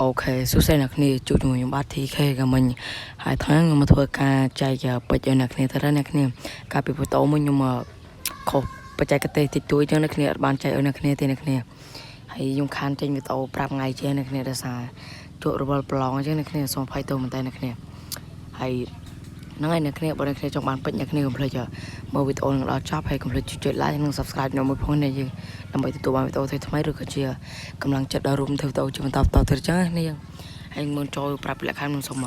ok số xe nè kia chụp cho mình bắt thì khi cả mình 2 tháng nhưng mà thôi ca chạy giờ bây giờ nè kia thật ra nè kia ca bị phụ tố mình nhưng mà khổ bây giờ cái tê thì túi cho nè kia ban chạy ở nè kia thì nè kia hay dùng khăn trên cái tàu prap ngày trên nè kia là sao chụp rồi plong chứ nè kia xong phải tàu mình tay nè kia hay nó ngay nè kia bọn nè kia trong ban bây nè kia cũng phải giờ mơ video nó chop hay cũng phải chụp likeនិង subscribe នៅមួយផងនេះយើងដើម្បីទទួលបានវីដេអូថ្មីៗឬក៏ជាកម្លាំងចិត្តដល់រួមធ្វើវីដេអូជាបន្តទៅចឹងនេះហើយមុនចូលប្រាប់លក្ខខណ្ឌមុនសុំ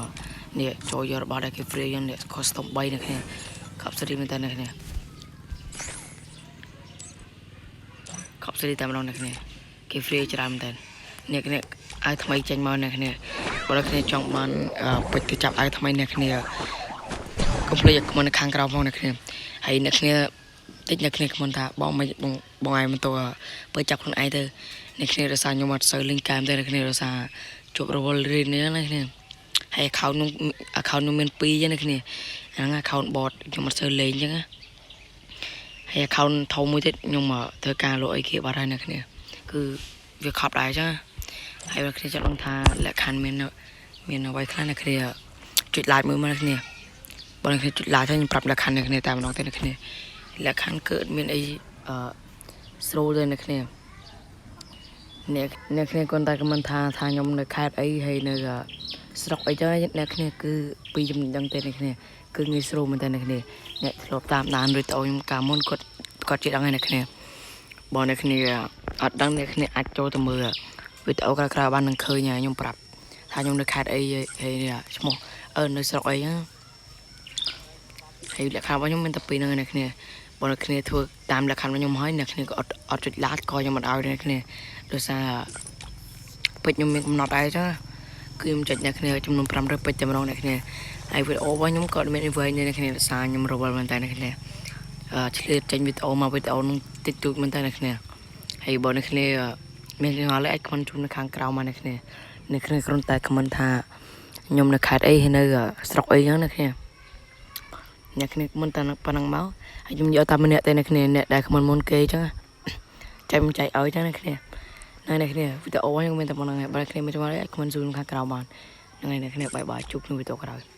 នេះចូលយករបស់ដែលគេ free យ៉ាងនេះ custom 3នេះគ្នាខប់សេរីមែនតើនេះគ្នាខប់សេរីតែម្ដងនេះគ្នាគេ free ច្រើនមែនតើនេះគ្នាឲ្យថ្មីចេញមកនេះគ្នាបើដល់គ្នាចង់បានពេជ្រទៅចាប់ឲ្យថ្មីនេះគ្នាកុំភ្លេចខមមិនខាងក្រៅផងនេះគ្នាហើយអ្នកគ្នាតិចអ្នកគ្នាខមមិនថាបងឯងមិនទៅបើចាប់ខ្លួនឯងទៅអ្នកគ្នារសារខ្ញុំអត់សូវលេងកែមទេអ្នកគ្នារសារជួបរវល់រៀននេះណាគ្នាហើយ account នោះមាន2ចឹងណាគ្នាហ្នឹង account bot ខ្ញុំអត់សូវលេងចឹងណាហើយ account ធំមួយទៀតខ្ញុំធ្វើការលក់អីគេបាត់ហើយណាគ្នាគឺវាខប់ដែរចឹងហើយអ្នកគ្នាចង់ដឹងថាលក្ខខណ្ឌមានអ្វីខ្លះណាគ្នាចុច like មើលមកណាគ្នាបងអ្នកគ្នាចុច like ហើយខ្ញុំប្រាប់លក្ខខណ្ឌអ្នកគ្នាតែម្ដងទេអ្នកគ្នាលក្ខខណ្ឌកើតមានអីស្រួលទេអ្នកគ្នាអ្នកគ្នាគាត់តែខមមិនថាខ្ញុំនៅខេត្តអីហើយនៅស្រុកអីចឹងអ្នកគ្នាគឺពីចំណុចហ្នឹងទេអ្នកគ្នាគឺងាយស្រួលមែនតើអ្នកគ្នាអ្នកធ្លាប់តាមដានវីដេអូខ្ញុំកាលមុនគាត់ជិះដឹងហើយអ្នកគ្នាបងអ្នកគ្នាអត់ដឹងអ្នកគ្នាអាចចូលទៅមើលវីដេអូក្រៅៗបាននឹងឃើញខ្ញុំប្រាប់ថាខ្ញុំនៅខេត្តអីហើយឈ្មោះនៅស្រុកអីហ្នឹងហើយលក្ខខណ្ឌរបស់ខ្ញុំមានតែពីរហ្នឹងអ្នកគ្នាបងអ្នកគ្នាធ្វើតាមលក្ខខណ្ឌរបស់ខ្ញុំហើយអ្នកគ្នាក៏អត់ចុច like ក៏ខ្ញុំមិនឲ្យអ្នកគ្នាដោយសារពេជ្រខ្ញុំមានកំណត់ដែរចាគឺខ្ញុំចុចអ្នកគ្នាចំនួន500ពេជ្រតែម្ដងអ្នកគ្នាហើយវីដេអូរបស់ខ្ញុំក៏មាន event អ្នកគ្នាដោយសារខ្ញុំរវល់មែនតើអ្នកគ្នាឆ្លៀតចេញវីដេអូមកវីដេអូនឹងតិចតួចមែនតើអ្នកគ្នាហើយបងអ្នកគ្នាមានចង់ឲ្យអាចខមមិនជុំនៅខាងក្រៅមកអ្នកគ្នាគ្រាន់តែខមមិនថាខ្ញុំនៅខេត្តអីហើយនៅស្រុកអីចឹងអ្នកគ្នាអ្នកគ្នាមិនតែប៉ុណ្ណឹងមកហើយខ្ញុំយកតែម្នាក់ទេអ្នកគ្នាអ្នកដែលខមមិនមុនគេចឹងចាំចែកឲ្យចឹងអ្នកគ្នាអ្នកគ្នាវីដេអូខ្ញុំមានតែប៉ុណ្ណឹងហើយបើអ្នកគ្នាមិនចង់ឲ្យខមមិនស៊ូខាងក្រៅបានហ្នឹងហើយអ្នកគ្នាបាយជួបក្នុងវីដេអូក្រោយ